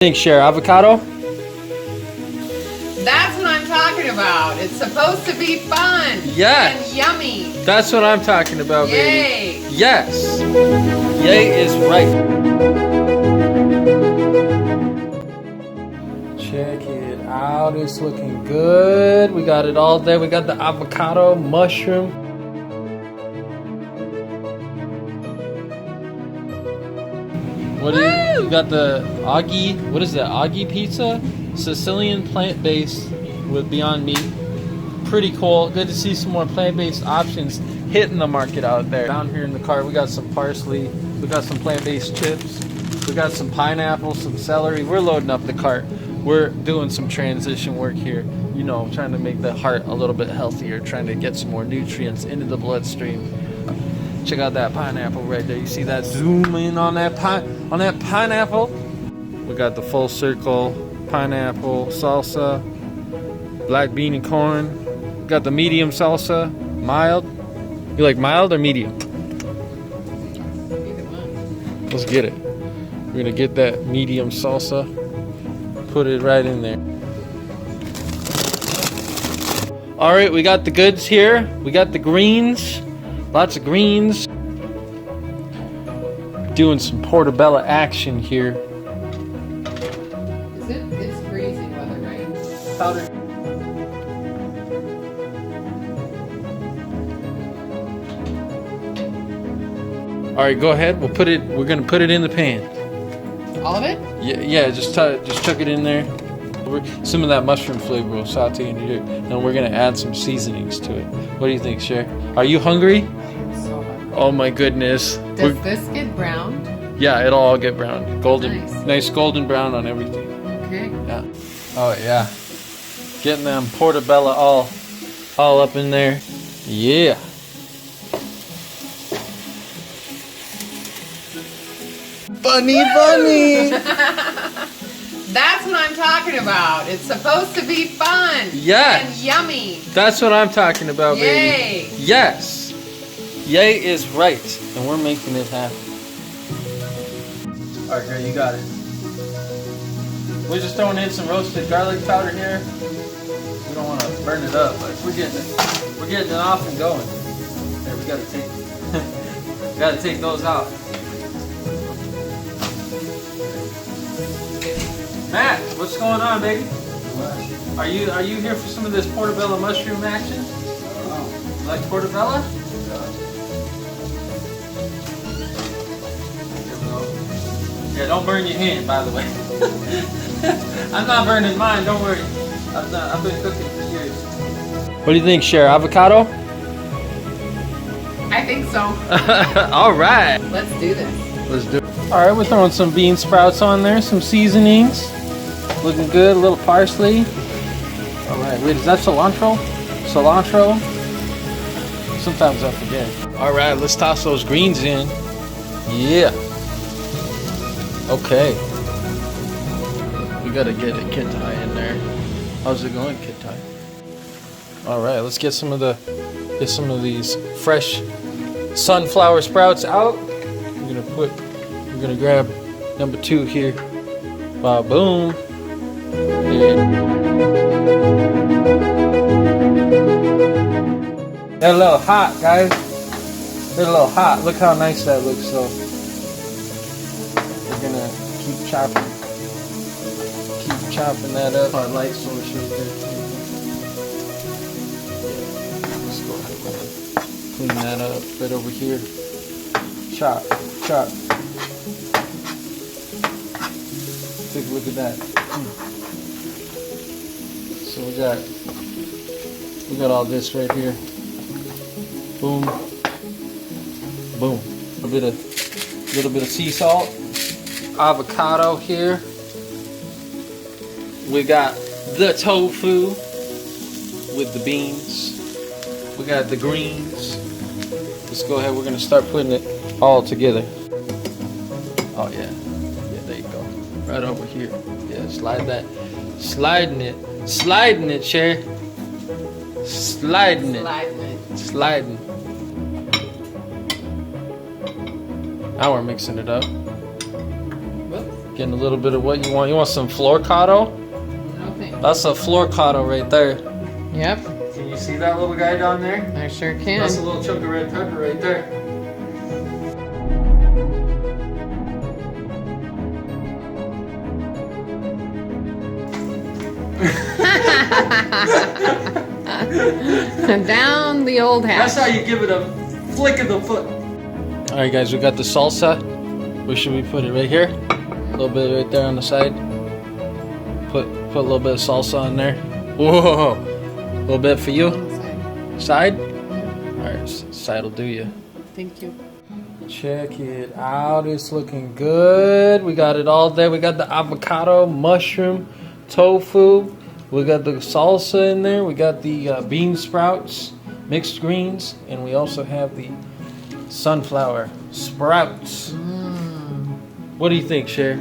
Think, Cher? Avocado? That's what I'm talking about. It's supposed to be fun. Yes. And yummy. That's what I'm talking about, Yay. baby. Yes. Yay is right. Check it out. It's looking good. We got it all there. We got the avocado, mushroom. What do you got? The Aggie, what is that? Aggie pizza? Sicilian plant-based with Beyond Meat. Pretty cool. Good to see some more plant-based options hitting the market out there. Down here in the cart, we got some parsley. We got some plant-based chips. We got some pineapple, some celery. We're loading up the cart. We're doing some transition work here. You know, trying to make the heart a little bit healthier, trying to get some more nutrients into the bloodstream. Check out that pineapple right there. You see that? Zoom in on that pineapple. We got the full circle pineapple salsa, black bean and corn. We got the medium salsa, mild. You like mild or medium? Let's get it. We're gonna get that medium salsa. Put it right in there. All right, we got the goods here. We got the greens. Lots of greens. Doing some portobello action here. It's freezing weather, right? Powder. All right, go ahead. We're gonna put it in the pan. All of it? Yeah. Just chuck it in there. Some of that mushroom flavor will saute in here, and we're gonna add some seasonings to it. What do you think, Cher? Are you hungry? So hungry. Oh my goodness. Does this get browned? Yeah, it'll all get brown. Golden. Nice. Nice golden brown on everything. Okay. Yeah. Oh yeah. Getting them portobello all up in there. Yeah. Bunny. That's what I'm talking about. It's supposed to be fun. Yes. And yummy. That's what I'm talking about, baby. Yay. Yes. Yay is right. And we're making it happen. Alright, girl, you got it. We're just throwing in some roasted garlic powder here. We don't want to burn it up, but we're getting it off and going. There, we gotta take those out. Matt, what's going on, baby? What? Are you here for some of this portobello mushroom action? Oh. You like portobello? Yeah, don't burn your hand, by the way. I'm not burning mine, don't worry. I've been cooking for years. What do you think, Cher? Avocado? I think so. All right. Let's do this. Let's do it. All right, we're throwing some bean sprouts on there, some seasonings. Looking good, a little parsley. All right, wait, is that cilantro? Cilantro? Sometimes I forget. All right, let's toss those greens in. Yeah. Okay. We gotta get a Kittai in there. How's it going, Kittai? All right, let's get some of these fresh sunflower sprouts out. We're gonna grab number 2 here. Boom. Yeah. They're a little hot, guys. They're a little hot. Look how nice that looks. So we're gonna keep chopping that up. Our light source right there. Let's go ahead and clean that up right over here. Chop. Take a look at that. So we got all this right here. Boom. Boom. A little bit of sea salt. Avocado here. We got the tofu with the beans. We got the greens. Let's go ahead. We're gonna start putting it all together. Oh yeah. Yeah, there you go. Right over here. Yeah, sliding it, Cher. Sliding it. Now we're mixing it up. Getting a little bit of what you want. You want some florcado? No thanks. That's a florcado right there. Yep, Can you see that little guy down there? I sure can. That's a little chunk of red pepper right there. Down the old house. That's how you give it a flick of the foot. All right, guys, we got the salsa. Where should we put it? Right here? A little bit right there on the side. Put a little bit of salsa on there. Whoa! A little bit for you. Side? All right, side will do you. Thank you. Check it out. It's looking good. We got it all there. We got the avocado, mushroom, tofu. We got the salsa in there. We got the bean sprouts, mixed greens, and we also have the sunflower sprouts. What do you think, Cher?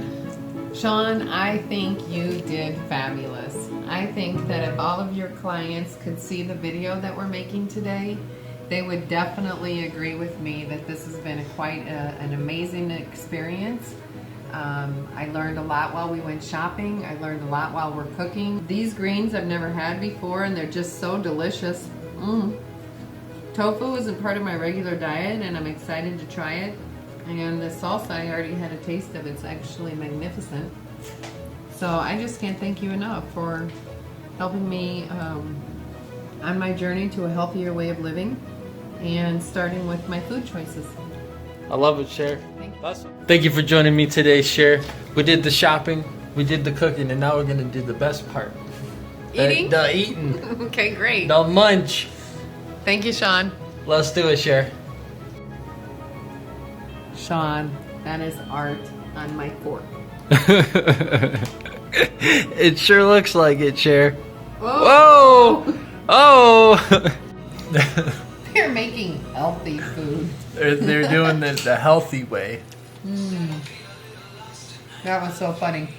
Sean, I think you did fabulous. I think that if all of your clients could see the video that we're making today, they would definitely agree with me that this has been quite an amazing experience. I learned a lot while we went shopping. I learned a lot while we're cooking. These greens I've never had before, and they're just so delicious. Tofu isn't part of my regular diet, and I'm excited to try it. And the salsa, I already had a taste of. It's actually magnificent. So I just can't thank you enough for helping me on my journey to a healthier way of living and starting with my food choices. I love it, Cher. Thank you. Thank you for joining me today, Cher. We did the shopping, we did the cooking, and now we're gonna do the best part. Eating? The eating. Okay, great. The munch. Thank you, Sean. Let's do it, Cher. Sean, that is art on my fork. It sure looks like it, Cher. Whoa! Whoa! Oh! They're making healthy food. They're doing the healthy way. That was so funny.